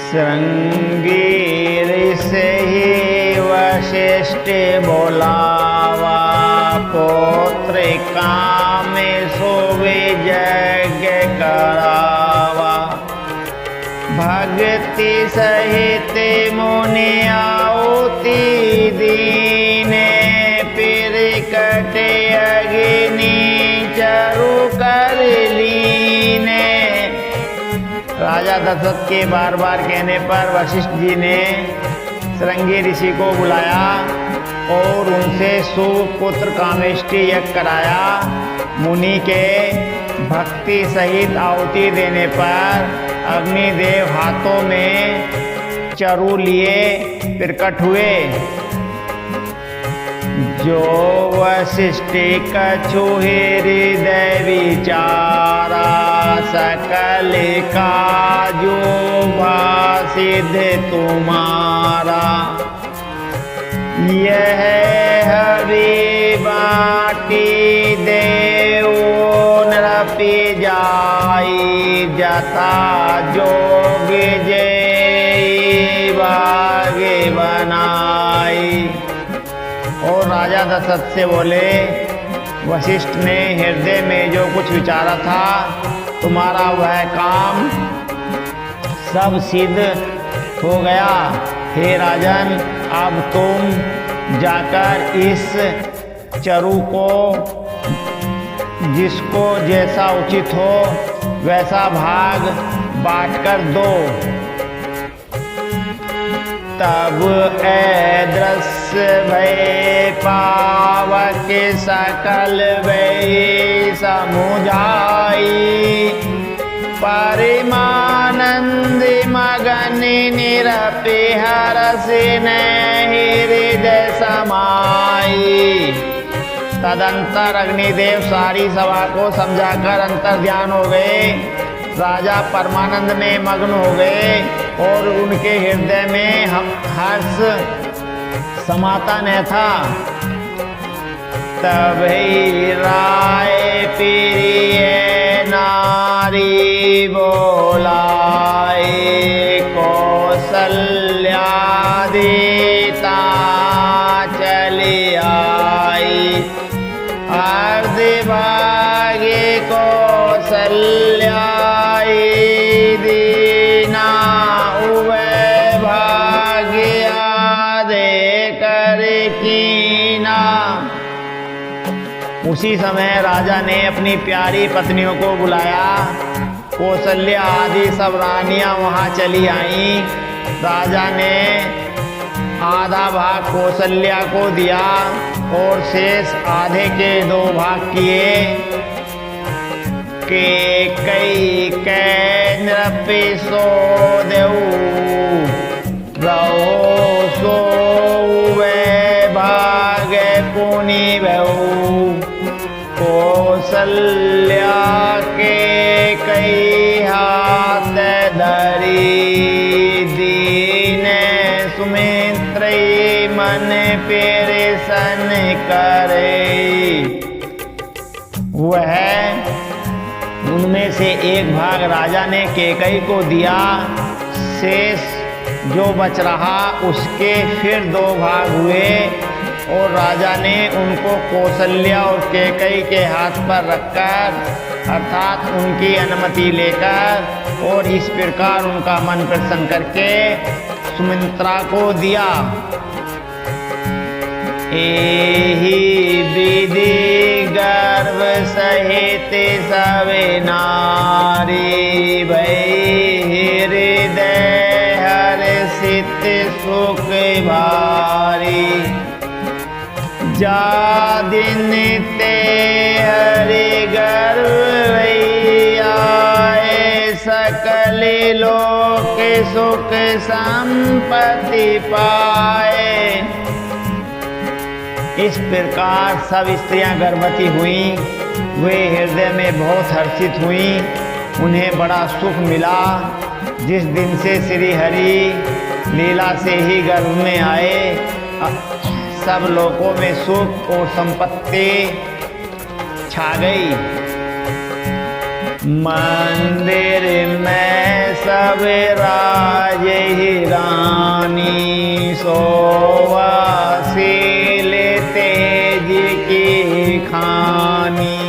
श्रृंगीर से ही वशिष्ठ बोलावा, पौत्रिका में सुवियज्ञ करावा। भक्ति सहित मुनि आहुति दीने, फिर कटे अग्नि चरु कर लीने। राजा दशरथ के बार बार कहने पर वशिष्ठ जी ने श्रृंगी ऋषि को बुलाया और उनसे सुपुत्र कामेष्टि यज्ञ कराया। मुनि के भक्ति सहित आहुति देने पर अग्निदेव हाथों में चरु लिए प्रकट हुए। जो वशिष्ठ कछु हृदय विचारा, सकल काजू भासिध तुम्हारा। यह हरि बाटी देव नृपि जाई, जथा जोग जय बागे बनाई। और राजा दशरथ से बोले, वशिष्ठ ने हृदय में जो कुछ विचारा था, तुम्हारा वह काम सब सिद्ध हो गया। हे राजन, अब तुम जाकर इस चरु को जिसको जैसा उचित हो वैसा भाग बांटकर दो। तब दृश्य भय पावक सकल भय समुझाई, परिमानंद मगन निरपि हरस हृदय समाई। तदंतर अग्निदेव सारी सभा को समझाकर अंतर ध्यान हो गए। राजा परमानंद में मग्न हो गए और उनके हृदय में हर्ष समाता न था। तभी राय प्रिय नारी बोलाए, कौसल्या देता चली आई। अर्ध भाग्य कौसल्या दीना, उभय भाग्य दे कर कीना। उसी समय राजा ने अपनी प्यारी पत्नियों को बुलाया। कौशल्या आदि सब रानियां वहां चली आईं। राजा ने आधा भाग कौशल्या को दिया और शेष आधे के 2 भाग किए। के कई कै नृपि सो देऊ, रहो सो वे भाग पुनि बहु। कौशल्या के कई हाथ धरी, दीन सुमित्रै मन पेरसन करे। वह उनमें से एक भाग राजा ने कैकेयी को दिया। शेष जो बच रहा उसके फिर 2 भाग हुए और राजा ने उनको कौशल्या और कैकेयी के हाथ पर रखकर, अर्थात उनकी अनुमति लेकर और इस प्रकार उनका मन प्रसन्न करके सुमित्रा को दिया। एहि विधि गर्भ सहित सब नारी, भई हृदय हर्षित सुख भारी। जा दिन ते हरि गर्भ आए, सकल लोक सुख संपत्ति पाए। इस प्रकार सब स्त्रियां गर्भवती हुईं। वे हृदय में बहुत हर्षित हुईं। उन्हें बड़ा सुख मिला। जिस दिन से श्री हरि लीला से ही गर्भ में आए, सब लोकों में सुख और संपत्ति छा गई। मंदिर में सब राजे रानी, सोवासील तेज की खानी।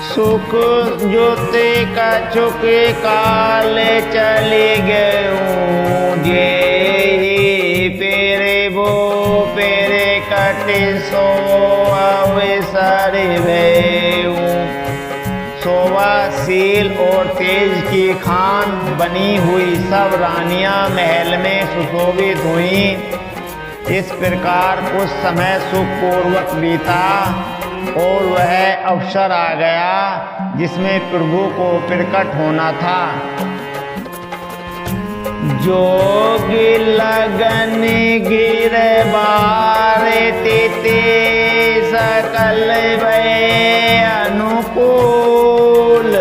सुख जोते कछुक काल चली गयूं, जे पेरे वो पेरे कटे सो अवसर भयूं। सोवासील और तेज की खान बनी हुई सब रानियां महल में सुशोभित हुईं। इस प्रकार उस समय सुखपूर्वक बीता और वह अवसर आ गया जिसमें प्रभु को प्रकट होना था। जोग लगन गिरबार तिते, सकल भय अनुकूल।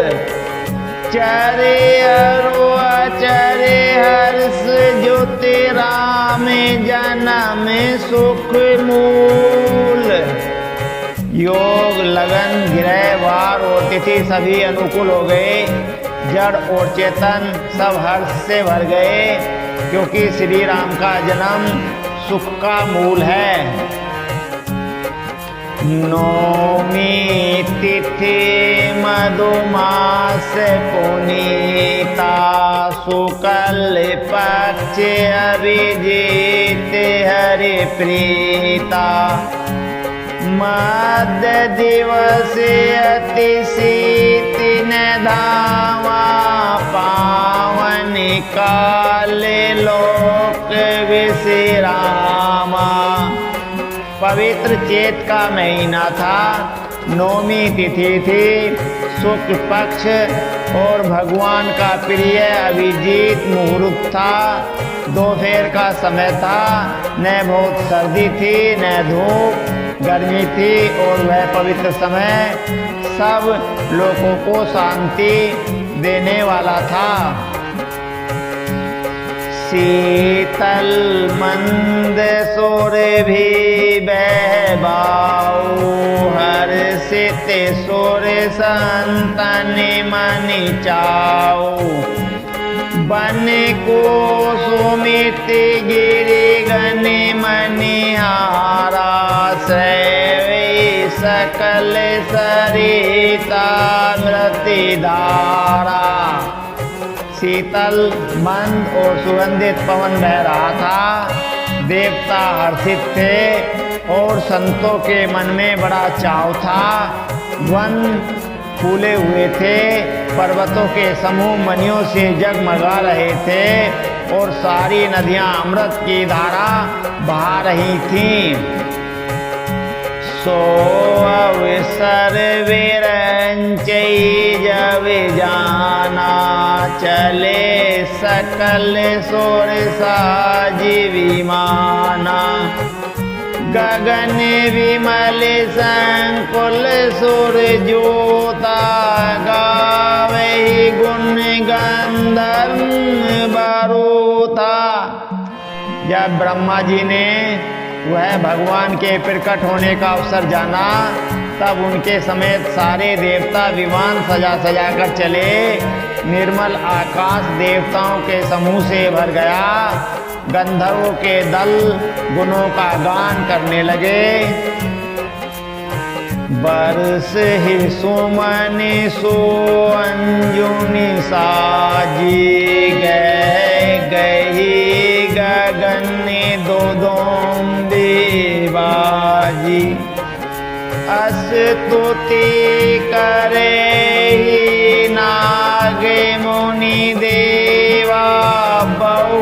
चरे अरो अचरे हर्ष, जो तेरा में जन्म सुख मूल। योग लगन गिरह वार और तिथि सभी अनुकूल हो गए। जड़ और चेतन सब हर्ष से भर गए, क्योंकि श्री राम का जन्म सुख का मूल है। नौमी तिथि मधुमास पुनीता, शुक्ल पक्ष अभिजीत हरि प्रीता। मध्य दिवस अति शीत न धावा, पावन काल लोक विश्रामा। पवित्र चैत का महीना था, नौमी तिथि थी, शुक्ल पक्ष और भगवान का प्रिय अभिजीत मुहूर्त था। दोपहर का समय था, न बहुत सर्दी थी न धूप गर्मी थी, और वह पवित्र समय सब लोगों को शांति देने वाला था। शीतल मंद सुर भी बहबाऊ, हर्षित सुर संतन मन चाऊ। बन को सुमित गिरि गण मनिहारा, सेवे सकल सरिता मृतिधारा। शीतल मंद और सुगंधित पवन बह रहा था। देवता हर्षित थे और संतों के मन में बड़ा चाव था। वन फूले हुए थे, पर्वतों के समूह मणियों से जगमगा रहे थे और सारी नदियां अमृत की धारा बहा रही थीं। सो अवसर विरंचई जब जाना, चले सकल सुर साजी विमाना। गगन विमल संकुल सुर जोता, गावे गुण गंधर्व बरोता। जब ब्रह्मा जी ने वह भगवान के प्रकट होने का अवसर जाना, तब उनके समेत सारे देवता विमान सजा सजा कर चले। निर्मल आकाश देवताओं के समूह से भर गया। गंधर्वों के दल गुणों का गान करने लगे। बरस ही सुमन सो अंजुनि साजी, गई गगन दो बाजी। स्तुति करे नाग मुनि देवा, बहु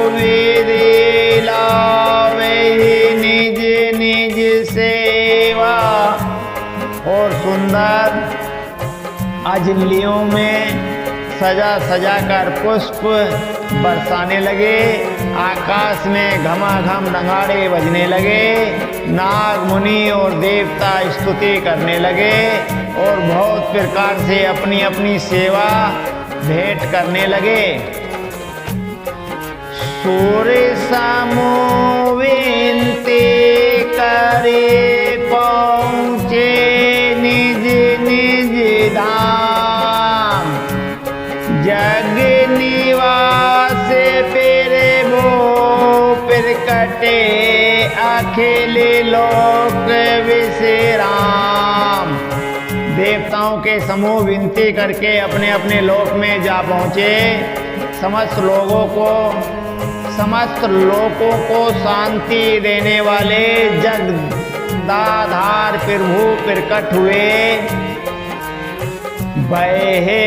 विधि लावे निज निज सेवा। और सुंदर अजलियों में सजा सजा कर पुष्प बरसाने लगे। आकाश में घमाघम नगाड़े बजने लगे। नाग मुनि और देवता स्तुति करने लगे और बहुत प्रकार से अपनी अपनी सेवा भेंट करने लगे। सूर्य समोविनती करे पहुँचे निज निज धाम, जग कटे अखिल लोक विश्राम। देवताओं के समूह विनती करके अपने अपने लोक में जा पहुँचे। समस्त लोकों को शांति देने वाले जगदाधार प्रभु प्रकट हुए। बहे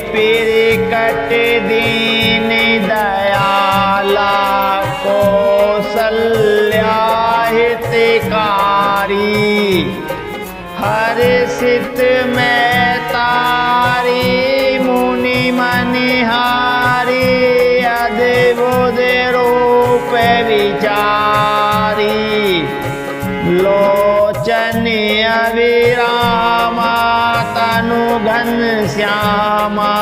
प्रकट दीन दयाला कौसल्या हितकारी। हर्षित में तारी मुनि मनिहारी। अद्भुत रूप विचारी। लोचन अविरामा तनु घनश्यामा।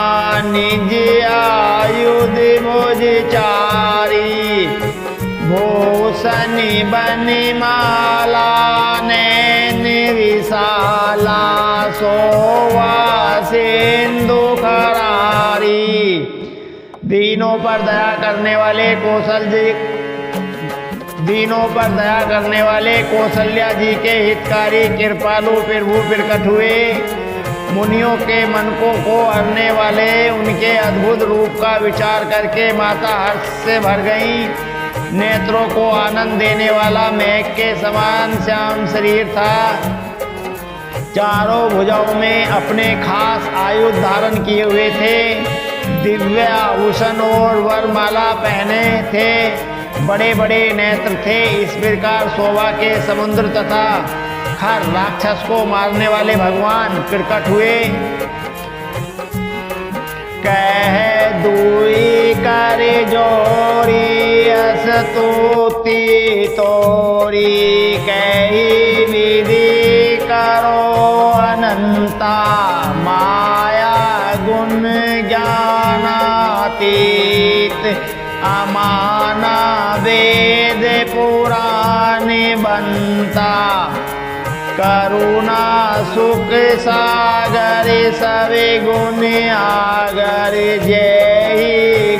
निज आयुध भुज चारी। भूषण बनिमाला नैन विशाला। शोभा सिंधु खरारी। दीनों पर दया करने वाले कौशल्या जी के हितकारी कृपालु प्रभु प्रकट हुए। मुनियों के मन को हरने वाले उनके अद्भुत रूप का विचार करके माता हर्ष से भर गईं। नेत्रों को आनंद देने वाला मेघ के समान श्याम शरीर था। चारों भुजाओं में अपने खास आयुध धारण किए हुए थे। दिव्य आभूषण और वरमाला पहने थे। बड़े बड़े नेत्र थे। इस प्रकार शोभा के समुद्र तथा हर राक्षस को मारने वाले भगवान प्रकट हुए। कह दुई कर जोरी स्तुति तोरी। कही विधि करो अनंता। माया गुण ज्ञानातीत। अमाना वेद पुराण बनता। करुणा सुख सागर सवे गुण आगर। जय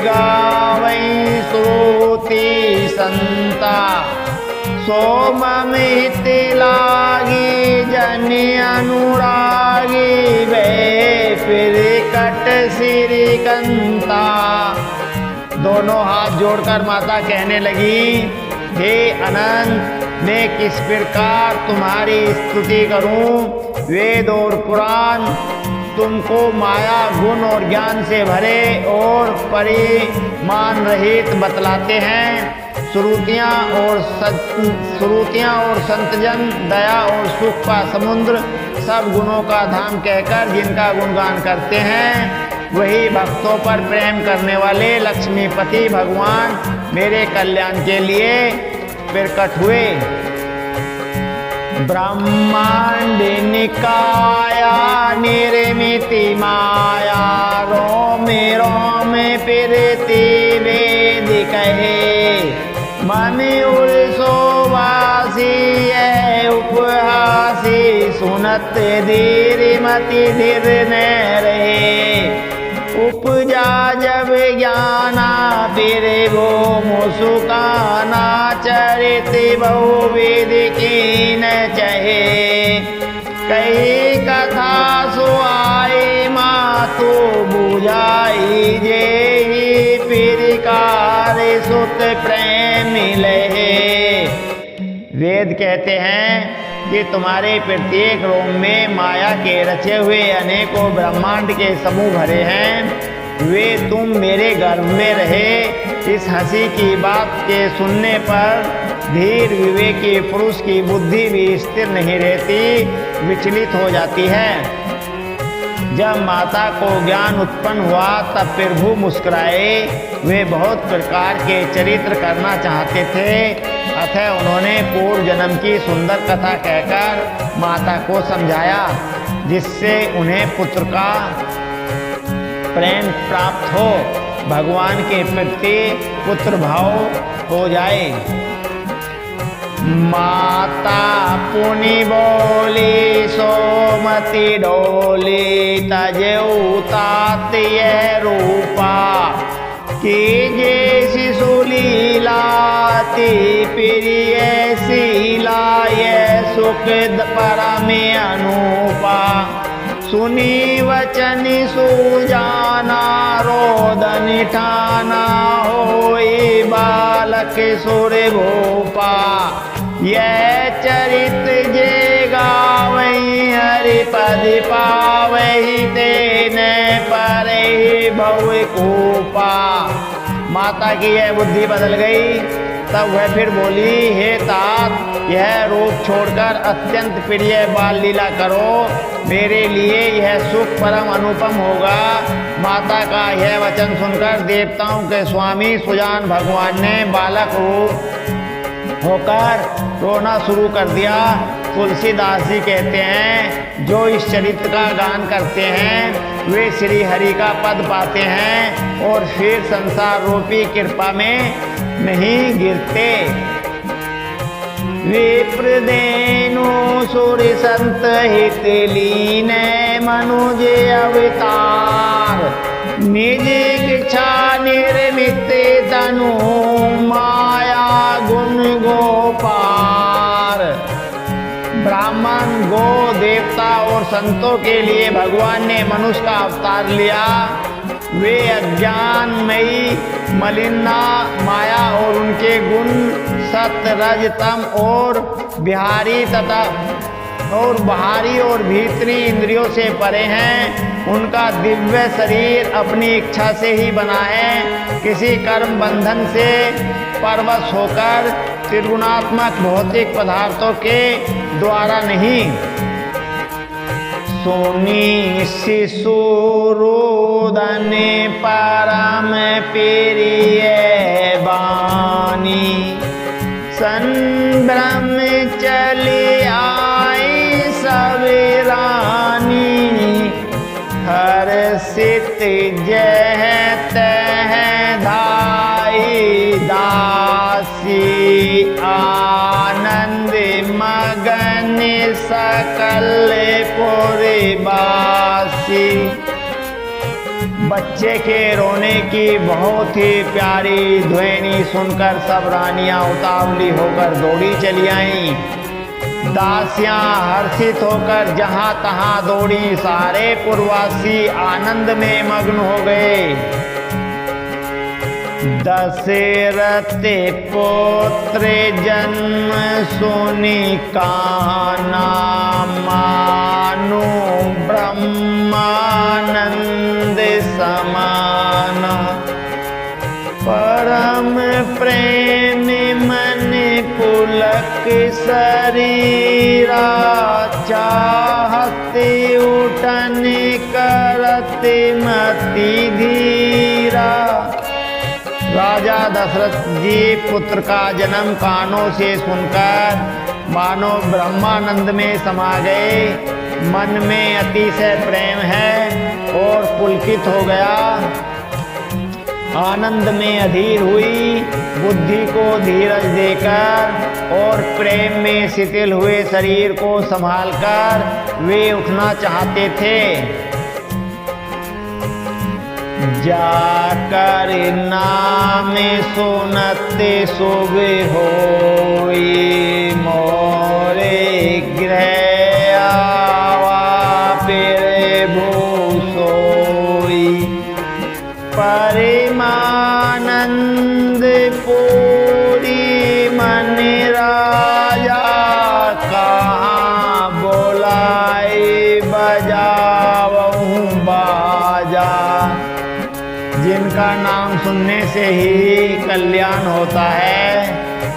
गावई श्रुति संता। सोममित लागी जन अनुरागी। वे प्रकट श्रीकंता। दोनों हाथ जोड़कर माता कहने लगी, हे अनंत, मैं किस प्रकार तुम्हारी स्तुति करूं। वेद और पुराण तुमको माया गुण और ज्ञान से भरे और परिमाण रहित बतलाते हैं। श्रुतियाँ और संतजन दया और सुख का समुद्र सब गुणों का धाम कहकर जिनका गुणगान करते हैं, वही भक्तों पर प्रेम करने वाले लक्ष्मीपति भगवान मेरे कल्याण के लिए प्रकट हुए। ब्रह्मांड निकाया निर्मिति माया। रोम रोम प्रीति वेद कहे। मन उल्सोवासी उपहासी। सुनत धीर मति धीर न रहे। उपजा जब ज्ञाना फिर वो मुस्काना। चरित बहुविध की न चहे। कई कथा सुआई मातु बुझाई। जे फिर कार सुत प्रेम लहे। वेद कहते हैं कि तुम्हारे प्रत्येक रोम में माया के रचे हुए अनेकों ब्रह्मांड के समूह भरे हैं। वे तुम मेरे गर्भ में रहे। इस हंसी की बात के सुनने पर धीर विवेकी पुरुष की बुद्धि भी स्थिर नहीं रहती, विचलित हो जाती है। जब माता को ज्ञान उत्पन्न हुआ तब प्रभु मुस्कुराए। वे बहुत प्रकार के चरित्र करना चाहते थे, अतः उन्होंने पूर्व जन्म की सुंदर कथा कहकर माता को समझाया, जिससे उन्हें पुत्र का प्रेम प्राप्त हो, भगवान के प्रति पुत्र भाव हो जाए। माता पुनि बोली सोमति डोली तजेऊ तात यह रूपा कीजे शिशु लीलाति प्रिय शीला यह सुख परम अनूपा सुनी वचन सुजाना रोदन ठाना होई बालक सुर भूपा यह चरित जे गावई हरिपद पावही तेने पर भव कूपा। माता की यह बुद्धि बदल गई। तब वह फिर बोली, हे तात, यह रूप छोड़कर अत्यंत प्रिय बाल लीला करो, मेरे लिए यह सुख परम अनुपम होगा। माता का यह वचन सुनकर देवताओं के स्वामी सुजान भगवान ने बालक रूप होकर रोना शुरू कर दिया। तुलसीदास जी कहते हैं, जो इस चरित्र का गान करते हैं वे श्री हरि का पद पाते हैं और फिर संसार रूपी कृपा में नहीं गिरते। विप्रदेनु सुर संत हित लीन मनुज अवतार निज इच्छा निर्मित तनु माया गुण गोपार। ब्राह्मण, गो, देवता और संतों के लिए भगवान ने मनुष्य का अवतार लिया। वे अज्ञानमयी मलिना माया और उनके गुण सत रज तम और बाहरी और भीतरी इंद्रियों से परे हैं। उनका दिव्य शरीर अपनी इच्छा से ही बना है, किसी कर्म बंधन से परवश होकर त्रिगुणात्मक भौतिक पदार्थों के द्वारा नहीं। सोनी शिशु रोदन परम प्रिय बानी संभ्रम चली आई सब रानी हर्षित जह तह धाई दासी आनंद मगन सकल पुरवासी। बच्चे के रोने की बहुत ही प्यारी ध्वनि सुनकर सब रानियां उतावली होकर दौड़ी चली आईं। दासियां हर्षित होकर जहां तहां दौड़ी। सारे पुरवासी आनंद में मग्न हो गए। दशरथ पुत्र जन्म सुनि काना मानो ब्रह्मानंद समाना परम प्रेम मन पुलक शरीरा चाहत उठन करत मति धीरा। राजा दशरथ जी पुत्र का जन्म कानों से सुनकर मानो ब्रह्मानंद में समा गए। मन में अतिशय प्रेम है और पुलकित हो गया। आनंद में अधीर हुई। बुद्धि को धीरज देकर और प्रेम में शिथिल हुए शरीर को संभालकर वे उठना चाहते थे। जाकर नाम सुनते शुभ होई मोरे गृह आवा फिर भूसोई परिमानंद पूरी मन राजा कहाँ बोलाई बजावहूँ बाजा। जिनका नाम सुनने से ही कल्याण होता है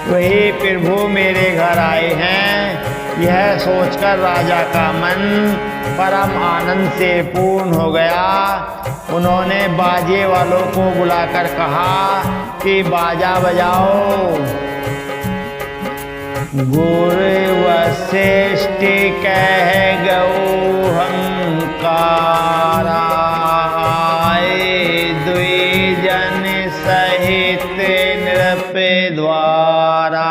वही प्रभु मेरे घर आए हैं। यह सोचकर राजा का मन परम आनंद से पूर्ण हो गया। उन्होंने बाजे वालों को बुलाकर कहा कि बाजा बजाओ। गुरु वशिष्ठ कह गौ हंकारा सहित नृप द्वारा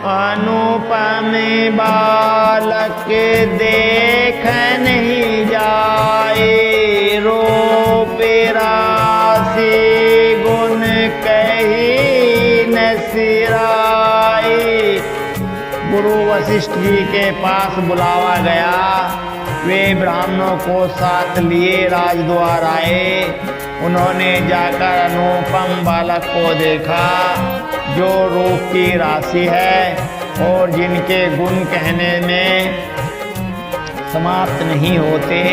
अनुपम बालक देख नहीं जाए, रूप राशि गुण कही न सिराए। गुरु वशिष्ठ जी के पास बुलावा गया, वे ब्राह्मणों को साथ लिए राजद्वार आए। उन्होंने जाकर अनुपम बालक को देखा, जो रूप की राशि है और जिनके गुण कहने में समाप्त नहीं होते।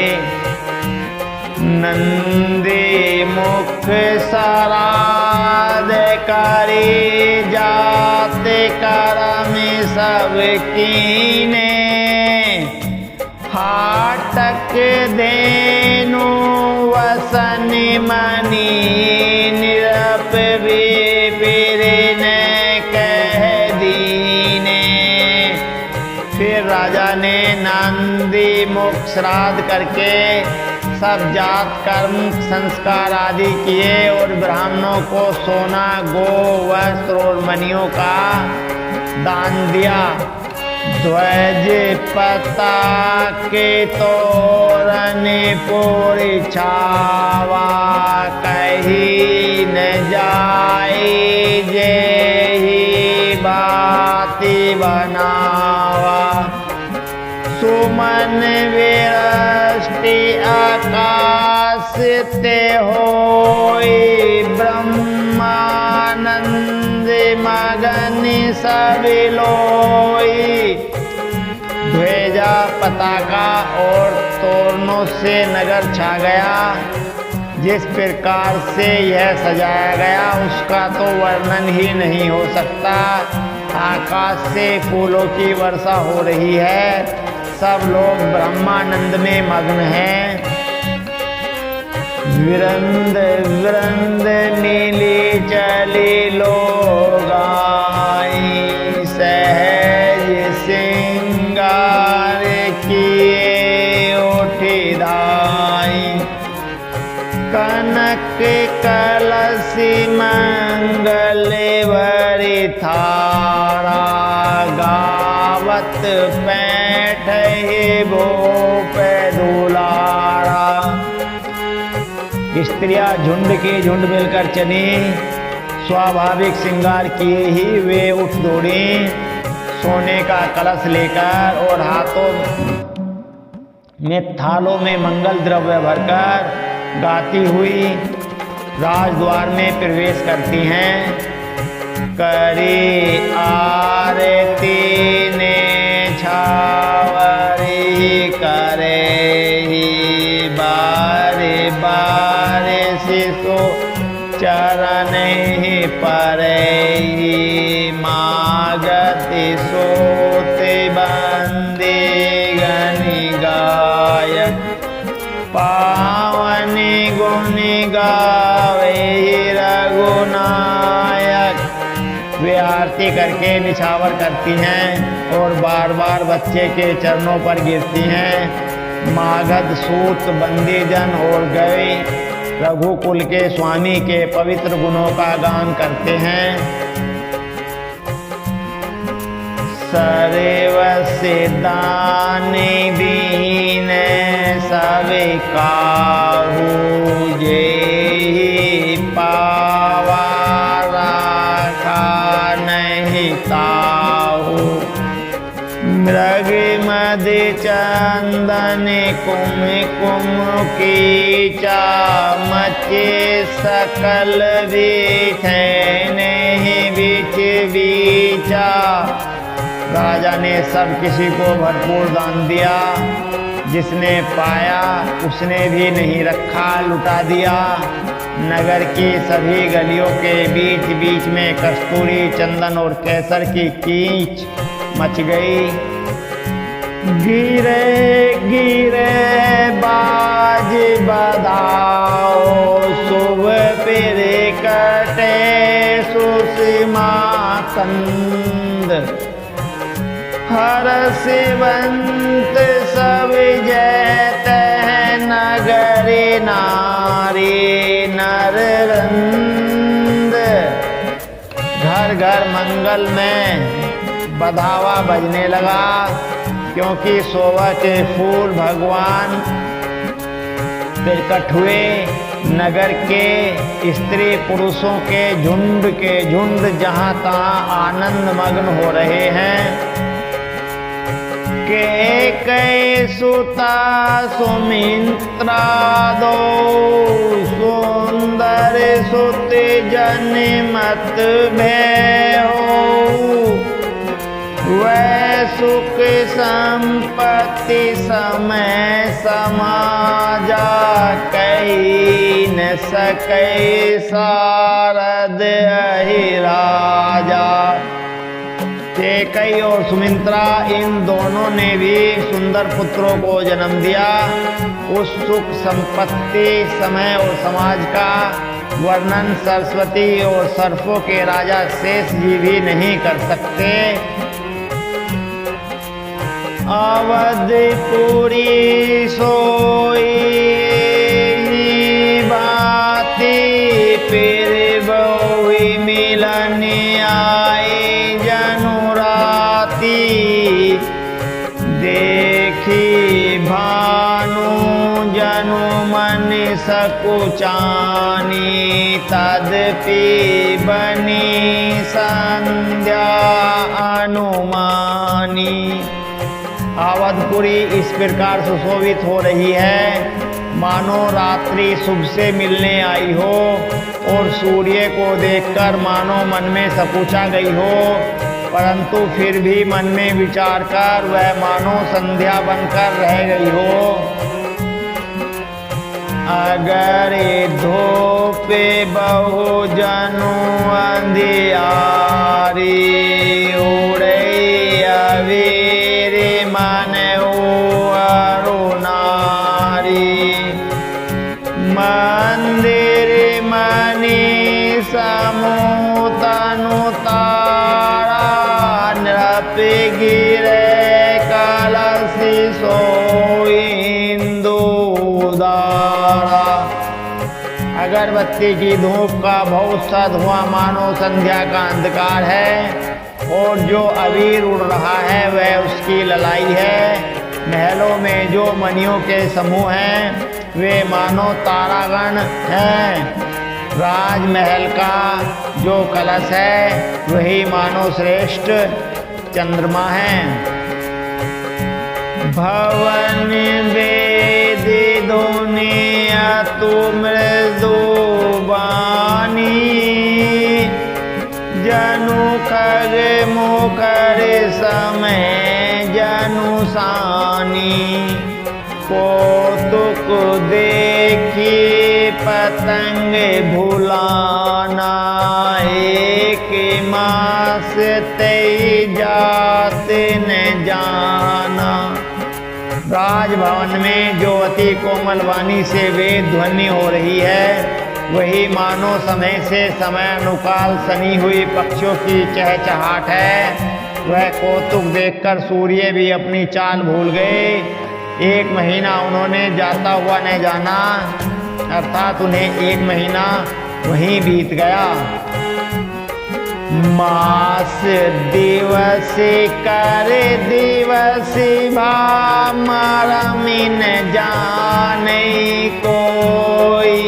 नंदी मुख सराद करे, जाते करम सब कीने, हाटक देनु वसन मनी, निरप विपिन कह दीने। फिर राजा ने नंदी मुख श्राद्ध करके सब जात कर्म संस्कार आदि किए और ब्राह्मणों को सोना, गो, वस्त्र और मणियों का दान दिया। ध्वज पताके तोरण पूरी छावा, कही न जाए जेहि बाती बनावा। सुमन विरष्टि आकाश ते होई, ब्रह्मानंद मगन सब लोई। ध्वजा, पताका और तोरणों से नगर छा गया। जिस प्रकार से यह सजाया गया उसका तो वर्णन ही नहीं हो सकता। आकाश से फूलों की वर्षा हो रही है, सब लोग ब्रह्मानंद में मग्न हैं। विरंद विरंद नीली चली लोग आई, सहज सिंगार किए उठी धाई। कनक कलसी मंगल वरी थारा, गावत पैठ भोप दुलारा। स्त्रियां झुंड के झुंड मिलकर चली, स्वाभाविक श्रृंगार किए ही वे उठ दौड़ी, सोने का कलश लेकर और हाथों में थालों में मंगल द्रव्य भरकर गाती हुई राजद्वार में प्रवेश करती हैं। करी आरती ने छावरी करे, बारे बारे शिशु चरण ही परे। मागति सोते बंदी गनि गाय, पावनी गुनि गावे रघुनायक। वे आरती करके निछावर करती हैं और बार बार बच्चे के चरणों पर गिरती हैं। मागध, सूत, बंदी जन और गए रघुकुल के स्वामी के पवित्र गुणों का गान करते हैं। सरेव सिदानी दीन सवे काहू, जे पावा राखा नहीं ताहू। मृग मद चंदन कुम कुम कीचा, मचे सकल बीछे नहीं बीच बीचा। राजा ने सब किसी को भरपूर दान दिया, जिसने पाया उसने भी नहीं रखा, लुटा दिया। नगर की सभी गलियों के बीच बीच में कस्तूरी, चंदन और केसर की कीच मच गई। गिरे गिरे बाज बधाओ, शुभ पिरे कटे सुषमा कंद। हर्षवंत सब जयत नगरी नारी नररंद। घर घर मंगल में बधावा बजने लगा, क्योंकि शोभा के फूल भगवान प्रकट हुए। नगर के स्त्री पुरुषों के झुंड जहां तहां आनंद मग्न हो रहे हैं। कैकेयी सुता सुमित्रा दो सुंदर सुत जनमत भयो, वै सुख संपत्ति समय समाजा, कही न सकै सारद अहि राजा। कैकेयी और सुमित्रा इन दोनों ने भी सुंदर पुत्रों को जन्म दिया। उस सुख संपत्ति समय और समाज का वर्णन सरस्वती और सर्फों के राजा शेष जी भी नहीं कर सकते। अवधपुरी सोई बाती, फिर बहु मिलन आए जनुराती, देखी भानु जनु मन सकुचानी, तदपि बनी संध्या अनुमानी। अवधपुरी इस प्रकार सुशोभित हो रही है मानो रात्रि शुभ से मिलने आई हो, और सूर्य को देखकर मानो मन में सकुचा गई हो, परंतु फिर भी मन में विचार कर वह मानो संध्या बनकर रह गई हो। अगर धोपे बहु जनु अंधियारी, उड़े अवीर मन अरुणारी, मंदिर मणि समूह तनु तारा, नृप गिरे कलसी सोई इंदु दारा। अगरबत्ती की धूप का बहुत सा धुआं मानो संध्या का अंधकार है, और जो अबीर उड़ रहा है वह उसकी ललाई है। महलों में जो मणियों के समूह हैं वे मानो तारागण हैं। राजमहल का जो कलश है वही मानो श्रेष्ठ चंद्रमा है। भवन वेदी दुनिया तु मृदुबानी, जनु खग मुखर समय जनु सानी, कौतुक देखी पतंग भुलाना, एक मास तई जात न जाना। राजभवन में जो अति कोमल वाणी से वेद ध्वनि हो रही है वही मानो समय से समय अनुकाल सनी हुई पक्षियों की चहचहाट है। वह कौतुक देखकर सूर्य भी अपनी चाल भूल गए। 1 महीना उन्होंने जाता हुआ न जाना, अर्थात उन्हें 1 महीना वहीं बीत गया। मास दिवस कर दिवस भामरमिन जाने कोई,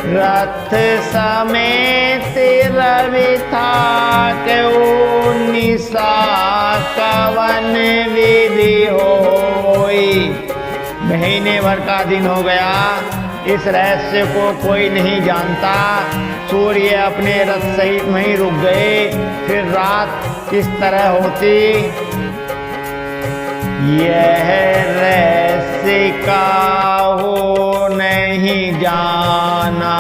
रथ समेत रवि था क्यों निशा कवन विधि होई। महीने भर का दिन हो गया, इस रहस्य को कोई नहीं जानता। सूर्य अपने रथ सहित वहीं रुक गए, फिर रात किस तरह होती यह रहस्य काहू नहीं जाना।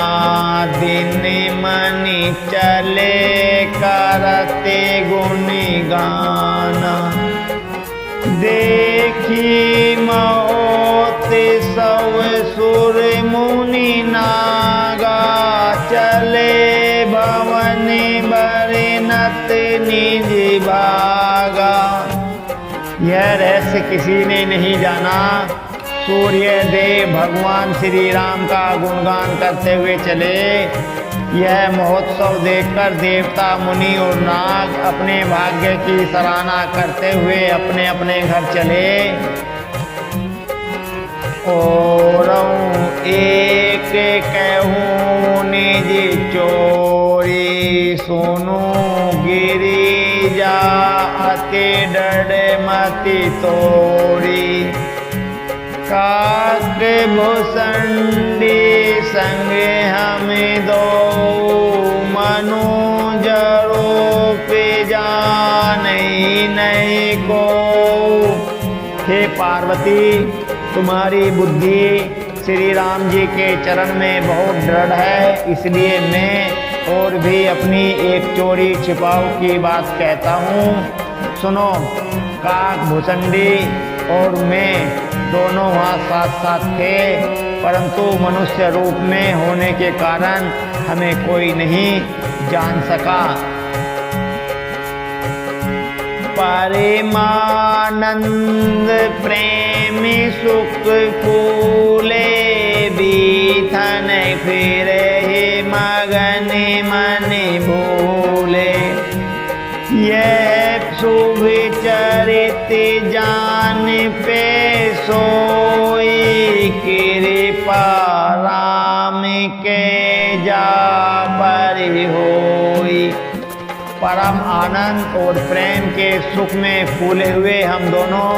दिन मनि चले करते गुण गाना, देखी मौत सव सुर मुनि नागा, चले भवन बरनत निज भागा। यह रहस्य किसी ने नहीं जाना। सूर्य देव भगवान श्री राम का गुणगान करते हुए चले, यह महोत्सव देखकर देवता, मुनि और नाग अपने भाग्य की सराहना करते हुए अपने अपने घर चले। और एक कहूँ निज चोरी, सुनो गिरिजा अति डर मति तोरी। काक भुसंडी संग हम दो, मनुज रूप जानई नहीं को। हे पार्वती, तुम्हारी बुद्धि श्री राम जी के चरण में बहुत दृढ़ है, इसलिए मैं और भी अपनी एक चोरी छिपाऊ की बात कहता हूँ। सुनो, काक भुसंडी और मैं दोनों वहाँ साथ साथ थे, परंतु मनुष्य रूप में होने के कारण हमें कोई नहीं जान सका। परमानंद प्रेमी सुख फूले, बीथन फिर मगन मन भूले। यह शुभ चरित जान पे सोई, कृपा राम के जा पर होई। परम आनंद और प्रेम के सुख में फूले हुए हम दोनों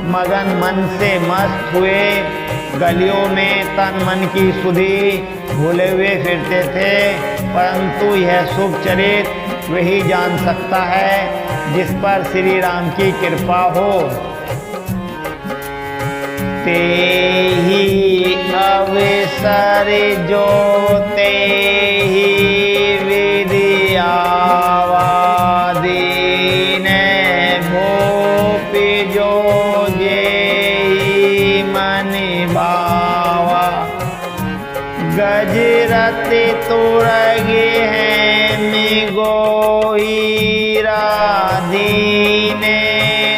मगन मन से मस्त हुए, गलियों में तन मन की सुधि भूले हुए फिरते थे। परंतु यह शुभ चरित वही जान सकता है जिस पर श्री राम की कृपा हो। तेहि अवसर जो तेहि विधिया, दीन भूप जो जेहि मन भावा। गजरत तुरगे हैं गोहीरा, दीन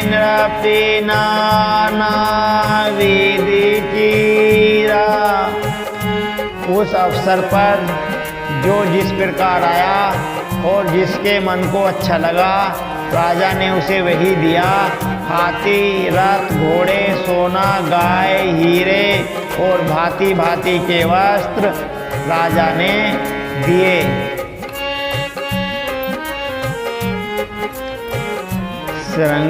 नृपि नाना विधि चीरा। उस अवसर पर जो जिस प्रकार आया और जिसके मन को अच्छा लगा, राजा ने उसे वही दिया। हाथी, रथ, घोड़े, सोना, गाय, हीरे और भांति भांति के वस्त्र राजा ने दिए।